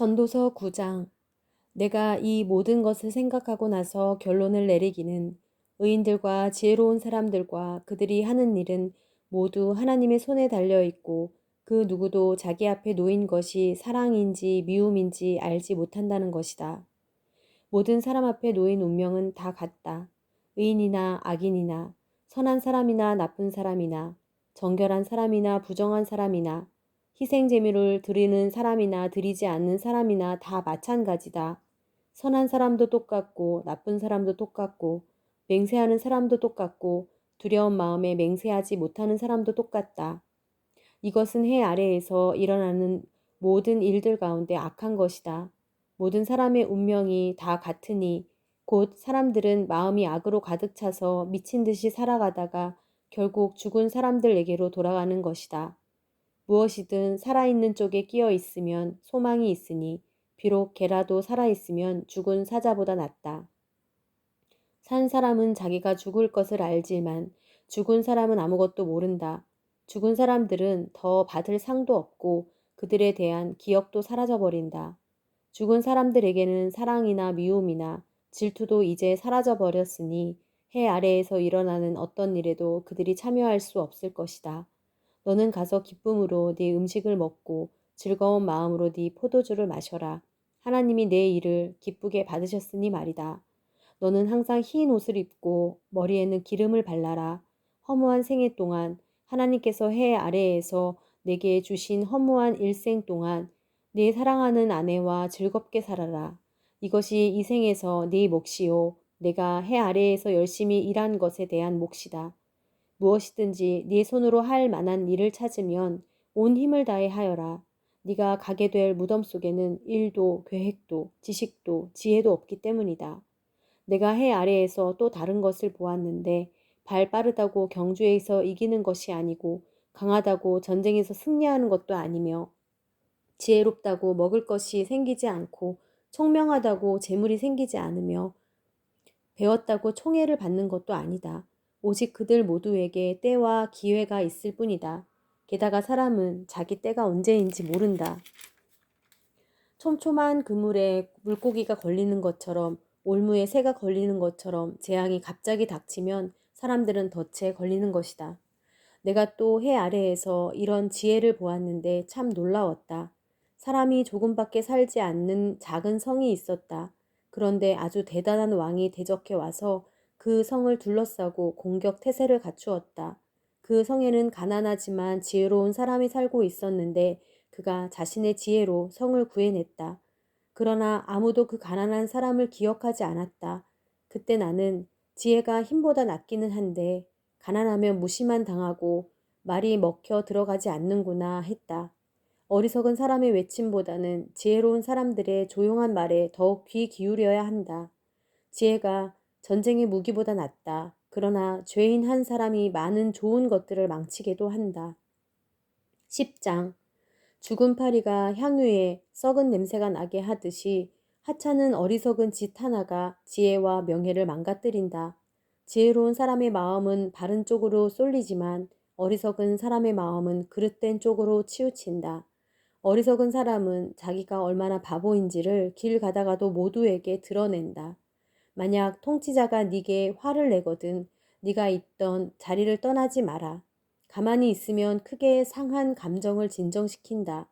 전도서 9장. 내가 이 모든 것을 생각하고 나서 결론을 내리기는 의인들과 지혜로운 사람들과 그들이 하는 일은 모두 하나님의 손에 달려 있고 그 누구도 자기 앞에 놓인 것이 사랑인지 미움인지 알지 못한다는 것이다. 모든 사람 앞에 놓인 운명은 다 같다. 의인이나 악인이나 선한 사람이나 나쁜 사람이나 정결한 사람이나 부정한 사람이나 희생 제물을 드리는 사람이나 드리지 않는 사람이나 다 마찬가지다. 선한 사람도 똑같고 나쁜 사람도 똑같고 맹세하는 사람도 똑같고 두려운 마음에 맹세하지 못하는 사람도 똑같다. 이것은 해 아래에서 일어나는 모든 일들 가운데 악한 것이다. 모든 사람의 운명이 다 같으니 곧 사람들은 마음이 악으로 가득 차서 미친 듯이 살아가다가 결국 죽은 사람들에게로 돌아가는 것이다. 무엇이든 살아있는 쪽에 끼어 있으면 소망이 있으니 비록 개라도 살아있으면 죽은 사자보다 낫다. 산 사람은 자기가 죽을 것을 알지만 죽은 사람은 아무것도 모른다. 죽은 사람들은 더 받을 상도 없고 그들에 대한 기억도 사라져버린다. 죽은 사람들에게는 사랑이나 미움이나 질투도 이제 사라져버렸으니 해 아래에서 일어나는 어떤 일에도 그들이 참여할 수 없을 것이다. 너는 가서 기쁨으로 네 음식을 먹고 즐거운 마음으로 네 포도주를 마셔라. 하나님이 내 일을 기쁘게 받으셨으니 말이다. 너는 항상 흰 옷을 입고 머리에는 기름을 발라라. 허무한 생애 동안 하나님께서 해 아래에서 내게 주신 허무한 일생 동안 네 사랑하는 아내와 즐겁게 살아라. 이것이 이 생에서 네 몫이요. 내가 해 아래에서 열심히 일한 것에 대한 몫이다. 무엇이든지 네 손으로 할 만한 일을 찾으면 온 힘을 다해 하여라. 네가 가게 될 무덤 속에는 일도 계획도 지식도 지혜도 없기 때문이다. 내가 해 아래에서 또 다른 것을 보았는데 발 빠르다고 경주에서 이기는 것이 아니고 강하다고 전쟁에서 승리하는 것도 아니며 지혜롭다고 먹을 것이 생기지 않고 총명하다고 재물이 생기지 않으며 배웠다고 총애를 받는 것도 아니다. 오직 그들 모두에게 때와 기회가 있을 뿐이다. 게다가 사람은 자기 때가 언제인지 모른다. 촘촘한 그물에 물고기가 걸리는 것처럼 올무에 새가 걸리는 것처럼 재앙이 갑자기 닥치면 사람들은 덫에 걸리는 것이다. 내가 또 해 아래에서 이런 지혜를 보았는데 참 놀라웠다. 사람이 조금밖에 살지 않는 작은 성이 있었다. 그런데 아주 대단한 왕이 대적해 와서 그 성을 둘러싸고 공격 태세를 갖추었다. 그 성에는 가난하지만 지혜로운 사람이 살고 있었는데 그가 자신의 지혜로 성을 구해냈다. 그러나 아무도 그 가난한 사람을 기억하지 않았다. 그때 나는 지혜가 힘보다 낫기는 한데 가난하면 무시만 당하고 말이 먹혀 들어가지 않는구나 했다. 어리석은 사람의 외침보다는 지혜로운 사람들의 조용한 말에 더욱 귀 기울여야 한다. 지혜가 전쟁의 무기보다 낫다. 그러나 죄인 한 사람이 많은 좋은 것들을 망치게도 한다. 10장. 죽은 파리가 향유에 썩은 냄새가 나게 하듯이 하찮은 어리석은 짓 하나가 지혜와 명예를 망가뜨린다. 지혜로운 사람의 마음은 바른 쪽으로 쏠리지만 어리석은 사람의 마음은 그릇된 쪽으로 치우친다. 어리석은 사람은 자기가 얼마나 바보인지를 길 가다가도 모두에게 드러낸다. 만약 통치자가 네게 화를 내거든 네가 있던 자리를 떠나지 마라. 가만히 있으면 크게 상한 감정을 진정시킨다.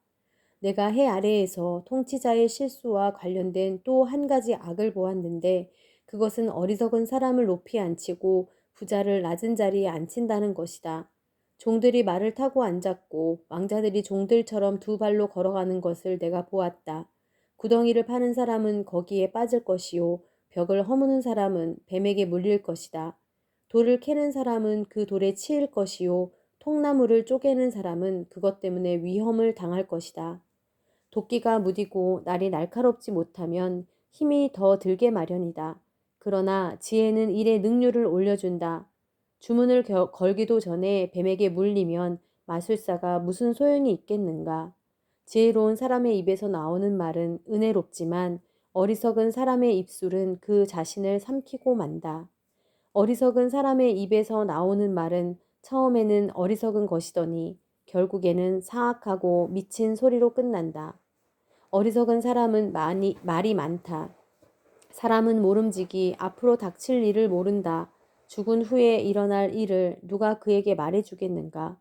내가 해 아래에서 통치자의 실수와 관련된 또 한 가지 악을 보았는데 그것은 어리석은 사람을 높이 앉히고 부자를 낮은 자리에 앉힌다는 것이다. 종들이 말을 타고 앉았고 왕자들이 종들처럼 두 발로 걸어가는 것을 내가 보았다. 구덩이를 파는 사람은 거기에 빠질 것이요 벽을 허무는 사람은 뱀에게 물릴 것이다. 돌을 캐는 사람은 그 돌에 치일 것이요 통나무를 쪼개는 사람은 그것 때문에 위험을 당할 것이다. 도끼가 무디고 날이 날카롭지 못하면 힘이 더 들게 마련이다. 그러나 지혜는 일의 능률을 올려준다. 주문을 걸기도 전에 뱀에게 물리면 마술사가 무슨 소용이 있겠는가. 지혜로운 사람의 입에서 나오는 말은 은혜롭지만 어리석은 사람의 입술은 그 자신을 삼키고 만다. 어리석은 사람의 입에서 나오는 말은 처음에는 어리석은 것이더니 결국에는 사악하고 미친 소리로 끝난다. 어리석은 사람은 말이 많다. 사람은 모름지기 앞으로 닥칠 일을 모른다. 죽은 후에 일어날 일을 누가 그에게 말해주겠는가?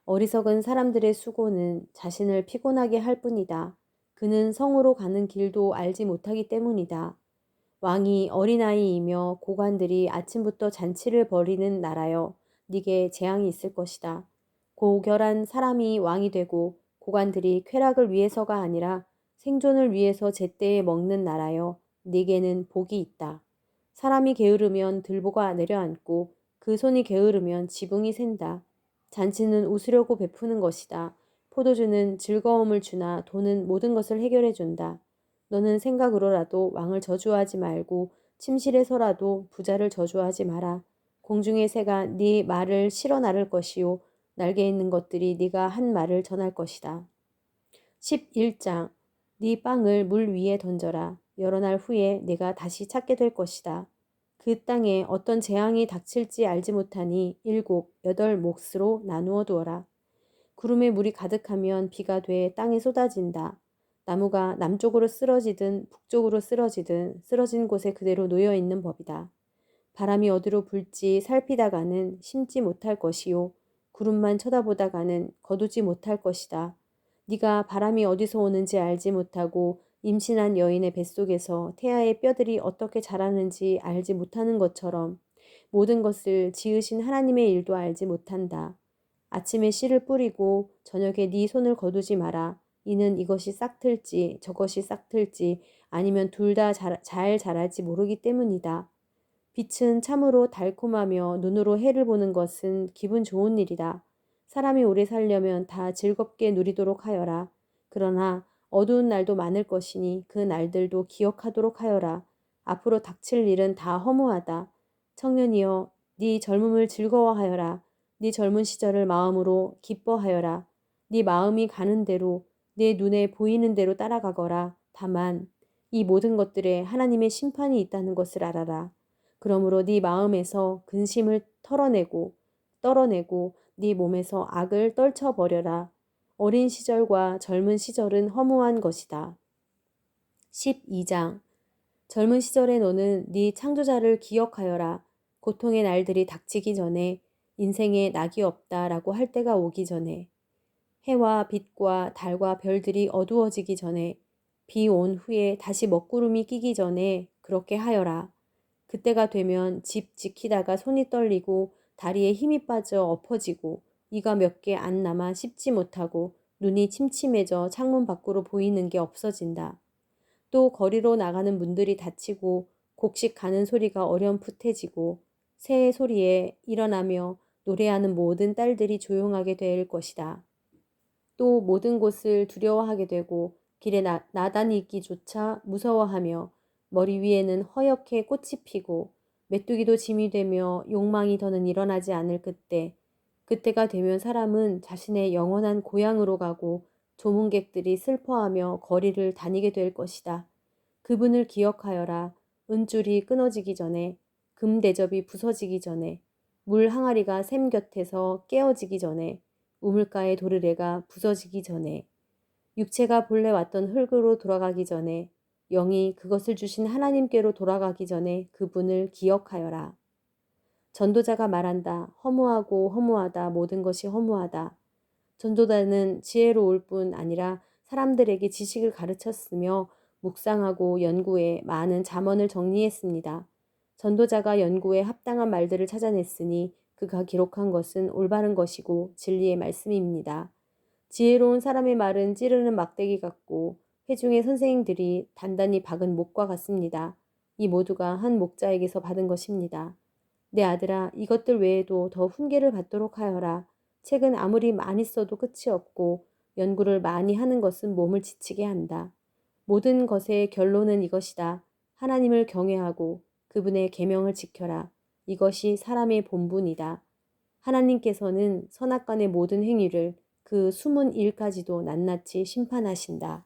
어리석은 사람들의 수고는 자신을 피곤하게 할 뿐이다. 그는 성으로 가는 길도 알지 못하기 때문이다. 왕이 어린아이이며 고관들이 아침부터 잔치를 벌이는 나라여 네게 재앙이 있을 것이다. 고결한 사람이 왕이 되고 고관들이 쾌락을 위해서가 아니라 생존을 위해서 제때에 먹는 나라여 네게는 복이 있다. 사람이 게으르면 들보가 내려앉고 그 손이 게으르면 지붕이 샌다. 잔치는 웃으려고 베푸는 것이다. 포도주는 즐거움을 주나 돈은 모든 것을 해결해 준다. 너는 생각으로라도 왕을 저주하지 말고 침실에서라도 부자를 저주하지 마라. 공중의 새가 네 말을 실어 나를 것이요 날개 있는 것들이 네가 한 말을 전할 것이다. 11장 네 빵을 물 위에 던져라. 여러 날 후에 네가 다시 찾게 될 것이다. 그 땅에 어떤 재앙이 닥칠지 알지 못하니 7, 8 몫으로 나누어 두어라. 구름에 물이 가득하면 비가 돼 땅에 쏟아진다. 나무가 남쪽으로 쓰러지든 북쪽으로 쓰러지든 쓰러진 곳에 그대로 놓여 있는 법이다. 바람이 어디로 불지 살피다가는 심지 못할 것이요 구름만 쳐다보다가는 거두지 못할 것이다. 네가 바람이 어디서 오는지 알지 못하고 임신한 여인의 뱃속에서 태아의 뼈들이 어떻게 자라는지 알지 못하는 것처럼 모든 것을 지으신 하나님의 일도 알지 못한다. 아침에 씨를 뿌리고 저녁에 네 손을 거두지 마라. 이는 이것이 싹틀지 저것이 싹틀지 아니면 둘 다 잘 자랄지 모르기 때문이다. 빛은 참으로 달콤하며 눈으로 해를 보는 것은 기분 좋은 일이다. 사람이 오래 살려면 다 즐겁게 누리도록 하여라. 그러나 어두운 날도 많을 것이니 그 날들도 기억하도록 하여라. 앞으로 닥칠 일은 다 허무하다. 청년이여, 네 젊음을 즐거워하여라. 네 젊은 시절을 마음으로 기뻐하여라. 네 마음이 가는 대로 내 눈에 보이는 대로 따라가거라. 다만 이 모든 것들에 하나님의 심판이 있다는 것을 알아라. 그러므로 네 마음에서 근심을 떨어내고 네 몸에서 악을 떨쳐버려라. 어린 시절과 젊은 시절은 허무한 것이다. 12장 젊은 시절에 너는 네 창조자를 기억하여라. 고통의 날들이 닥치기 전에 인생에 낙이 없다라고 할 때가 오기 전에 해와 빛과 달과 별들이 어두워지기 전에 비 온 후에 다시 먹구름이 끼기 전에 그렇게 하여라. 그때가 되면 집 지키다가 손이 떨리고 다리에 힘이 빠져 엎어지고 이가 몇 개 안 남아 씹지 못하고 눈이 침침해져 창문 밖으로 보이는 게 없어진다. 또 거리로 나가는 문들이 닫히고 곡식 가는 소리가 어렴풋해지고 새의 소리에 일어나며 노래하는 모든 딸들이 조용하게 될 것이다. 또 모든 곳을 두려워하게 되고 길에 나다니기조차 무서워하며 머리 위에는 허옇게 꽃이 피고 메뚜기도 짐이 되며 욕망이 더는 일어나지 않을 그때가 되면 사람은 자신의 영원한 고향으로 가고 조문객들이 슬퍼하며 거리를 다니게 될 것이다. 그분을 기억하여라. 은줄이 끊어지기 전에, 금 대접이 부서지기 전에, 물 항아리가 샘 곁에서 깨어지기 전에, 우물가의 도르래가 부서지기 전에, 육체가 본래 왔던 흙으로 돌아가기 전에, 영이 그것을 주신 하나님께로 돌아가기 전에 그분을 기억하여라. 전도자가 말한다. 허무하고 허무하다. 모든 것이 허무하다. 전도자는 지혜로울 뿐 아니라 사람들에게 지식을 가르쳤으며 묵상하고 연구해 많은 잠언을 정리했습니다. 전도자가 연구에 합당한 말들을 찾아냈으니 그가 기록한 것은 올바른 것이고 진리의 말씀입니다. 지혜로운 사람의 말은 찌르는 막대기 같고 회중의 선생님들이 단단히 박은 목과 같습니다. 이 모두가 한 목자에게서 받은 것입니다. 내 아들아, 이것들 외에도 더 훈계를 받도록 하여라. 책은 아무리 많이 써도 끝이 없고 연구를 많이 하는 것은 몸을 지치게 한다. 모든 것의 결론은 이것이다. 하나님을 경외하고 그분의 계명을 지켜라. 이것이 사람의 본분이다. 하나님께서는 선악간의 모든 행위를 그 숨은 일까지도 낱낱이 심판하신다.